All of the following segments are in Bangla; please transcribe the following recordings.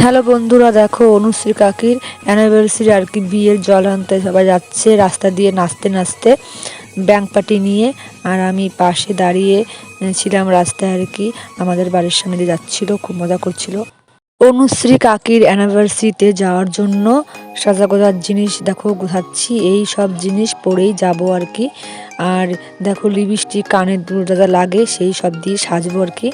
হ্যালো বন্ধুরা, দেখো অনুশ্রী কাকির অ্যানিভার্সারি আর কি, বিয়ের জল আনতে সবাই যাচ্ছে রাস্তা দিয়ে নাচতে নাচতে ব্যাংক পার্টি নিয়ে। আর আমি পাশে দাঁড়িয়ে ছিলাম রাস্তায় আর কি, আমাদের বাড়ির সামনে দিয়ে যাচ্ছিল, খুব মজা করছিল। অনুশ্রী কাকির অ্যানিভার্সারিতে যাওয়ার জন্য সাজাগোজার জিনিস দেখো গোছাচ্ছি, এই সব জিনিস পরেই যাব আর কি। আর দেখো লিপস্টিক, কানের দুল যা যা লাগে সেই সব দিয়ে সাজবো আর কি।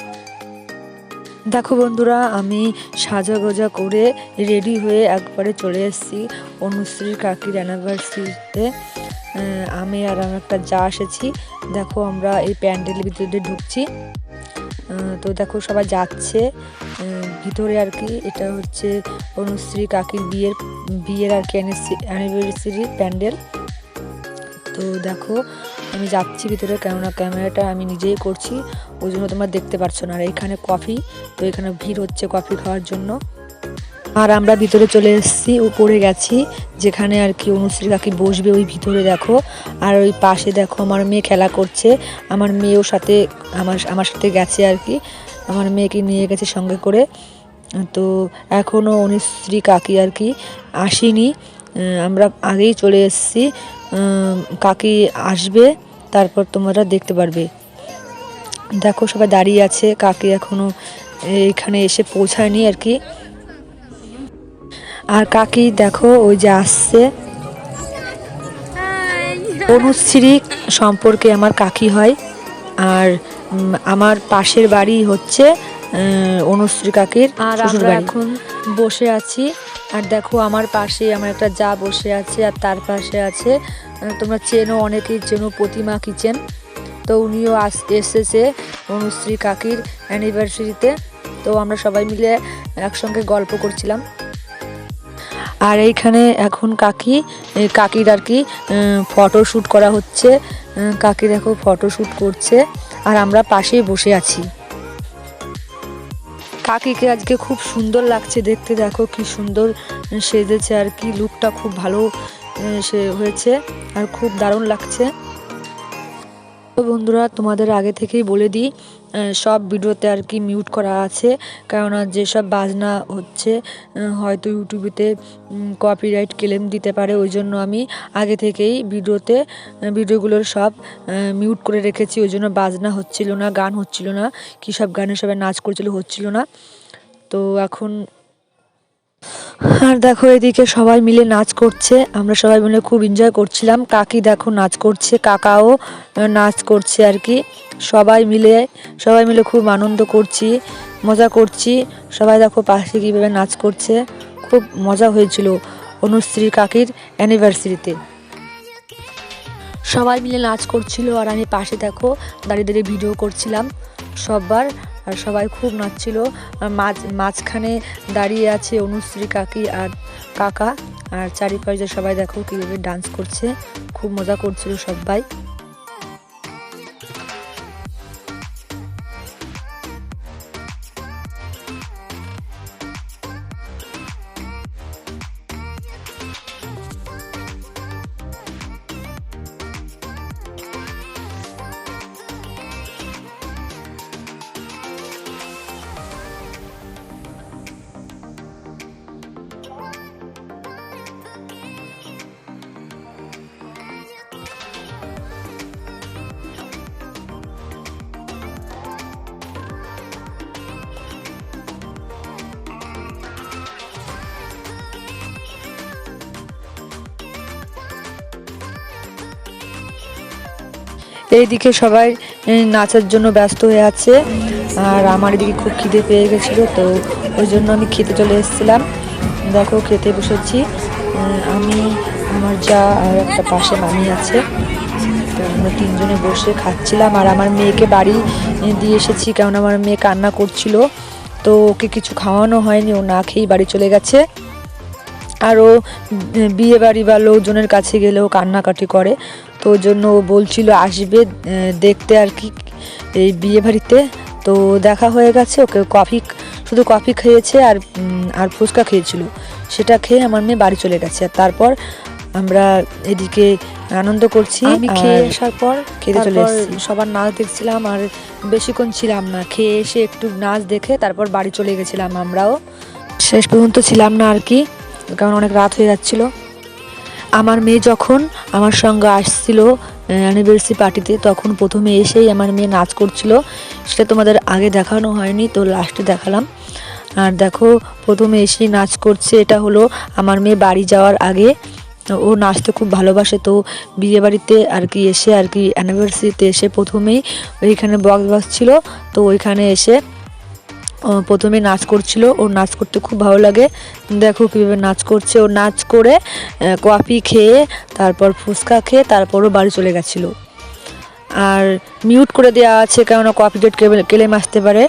দেখো বন্ধুরা, আমি সাজাগোজা করে রেডি হয়ে একবারে চলে এসেছি অনুশ্রীর কাকির অ্যানিভার্সারিতে। আমি আর আমার একটা যা এসেছি। দেখো আমরা এই প্যান্ডেলের ভিতরে ঢুকছি। তো দেখো সবাই যাচ্ছে ভিতরে আর কি। এটা হচ্ছে অনুশ্রী কাকির বিয়ের আর কি অ্যানিভার্সারি প্যান্ডেল। তো দেখো আমি যাচ্ছি ভিতরে, কেননা ক্যামেরাটা আমি নিজেই করছি, ওই জন্য তোমরা দেখতে পারছো না। আর এখানে কফি, তো এখানে ভিড় হচ্ছে কফি খাওয়ার জন্য। আর আমরা ভিতরে চলে এসেছি, উপরে গেছি যেখানে আর কি অনুশ্রী কাকি বসবে ওই ভিতরে দেখো। আর ওই পাশে দেখো আমার মেয়ে খেলা করছে, আমার মেয়েও সাথে আমার সাথে গেছে আর কি, আমার মেয়েকে নিয়ে গেছে সঙ্গে করে। তো এখনও অনুশ্রী কাকি আর কি আসেনি, আমরা আগেই চলে এসেছি। কাকি আসবে তারপর তোমরা দেখতে পারবে। দেখো সবাই দাঁড়িয়ে আছে, কাকি এখনো এখানে এসে পৌঁছায়নি আর কি। আর কাকি দেখো ওই যে আসছে। অনুশ্রী সম্পর্কে আমার কাকি হয়। আর আমার পাশের বাড়ি হচ্ছে অনুশ্রী কাকির শ্বশুর বাড়ি। এখন বসে আছি, আর দেখো আমার পাশে আমার একটা যা বসে আছে, আর তার পাশে আছে তোমরা চেনো, অনেকেই চেনো, প্রতিমা কিচেন। তো উনিও এসেছে অনুশ্রী কাকির অ্যানিভার্সারিতে। তো আমরা সবাই মিলে একসঙ্গে গল্প করছিলাম। আর এইখানে এখন কাকির আর কি ফটোশ্যুট করা হচ্ছে। কাকি দেখো ফটোশ্যুট করছে, আর আমরা পাশেই বসে আছি। কাকিকে আজকে খুব সুন্দর লাগছে দেখতে, দেখো কি সুন্দর সেজেছে আর কি, লুকটা খুব ভালো সে হয়েছে আর খুব দারুণ লাগছে। তো বন্ধুরা, তোমাদের আগে থেকেই বলে দিই, সব ভিডিওতে আর কি মিউট করা আছে, কেননা যেসব বাজনা হচ্ছে হয়তো ইউটিউবেতে কপিরাইট ক্লেম দিতে পারে, ওই জন্য আমি আগে থেকেই ভিডিওগুলোর সব মিউট করে রেখেছি। ওই জন্য বাজনা হচ্ছিল না, গান হচ্ছিল না, কী সব গানে সবাই নাচ করছিল, হচ্ছিল না। তো এখন আর দেখো এদিকে সবাই মিলে নাচ করছে, আমরা সবাই মিলে খুব এনজয় করছিলাম। কাকি দেখো নাচ করছে, কাকাও নাচ করছে আর কি। সবাই মিলে খুব আনন্দ করছি, মজা করছি। সবাই দেখো পাশে কীভাবে নাচ করছে, খুব মজা হয়েছিল অনুশ্রী কাকির অ্যানিভার্সারিতে। সবাই মিলে নাচ করছিল, আর আমি পাশে দেখো দাঁড়িয়ে দাঁড়িয়ে ভিডিও করছিলাম সববার। আর সবাই খুব নাচছিল। আর মাঝখানে দাঁড়িয়ে আছে অনুশ্রী কাকি আর কাকা, আর চারিপাশে সবাই দেখো কীভাবে ডান্স করছে, খুব মজা করছিল সবাই। এইদিকে সবাই নাচার জন্য ব্যস্ত হয়ে আছে, আর আমার এদিকে খুব খিদে পেয়ে গেছিলো, তো ওই জন্য আমি খেতে চলে এসেছিলাম। দেখো খেতে বসেছি আমি, আমার যা, আর একটা পাশে মামি আছে। তো আমরা তিনজনে বসে খাচ্ছিলাম। আর আমার মেয়েকে বাড়ি দিয়ে এসেছি, কারণ আমার মেয়ে কান্না করছিল, তো ওকে কিছু খাওয়ানো হয়নি, ও না খেয়েই বাড়ি চলে গেছে। আরও বিয়ে বাড়ি বা লোকজনের কাছে গেলেও কান্নাকাটি করে, তো ওই জন্য ও বলছিল আসবে দেখতে আর কি এই বিয়ে বাড়িতে। তো দেখা হয়ে গেছে, ওকে শুধু কফি খেয়েছে আর ফুচকা খেয়েছিল, সেটা খেয়ে আমার মেয়ে বাড়ি চলে গেছে। আর তারপর আমরা এদিকে আনন্দ করছি। আমি খেয়ে আসার পর খেতে চলে এসেছি, সবার নাচ দেখছিলাম, আর বেশিক্ষণ ছিলাম না, খেয়ে এসে একটু নাচ দেখে তারপর বাড়ি চলে গেছিলাম আমরাও। শেষ পর্যন্ত ছিলাম না আর কি, কারণ অনেক রাত হয়ে যাচ্ছিল। আমার মেয়ে যখন আমার সঙ্গে আসছিল অ্যানিভার্সারি পার্টিতে, তখন প্রথমে এসেই আমার মেয়ে নাচ করছিল। সেটা তোমাদের আগে দেখানো হয়নি, তো লাস্টে দেখালাম। আর দেখো প্রথমে এসেই নাচ করছে, এটা হলো আমার মেয়ে বাড়ি যাওয়ার আগে। ও নাচতে খুব ভালোবাসে, তো বিয়ে বাড়িতে আর কি এসে আর কি অ্যানিভার্সারিতে এসে প্রথমেই ওইখানে বক্স বাজছিল, তো ওইখানে এসে প্রথমে নাচ করছিল। ওর নাচ করতে খুব ভালো লাগে, দেখো কীভাবে নাচ করছে। ও নাচ করে কফি খেয়ে, তারপর ফুচকা খেয়ে তারপরও বাড়ি চলে গেছিলো। আর মিউট করে দেওয়া আছে, কেননা কপিরাইট ক্লেম আসতে পারে।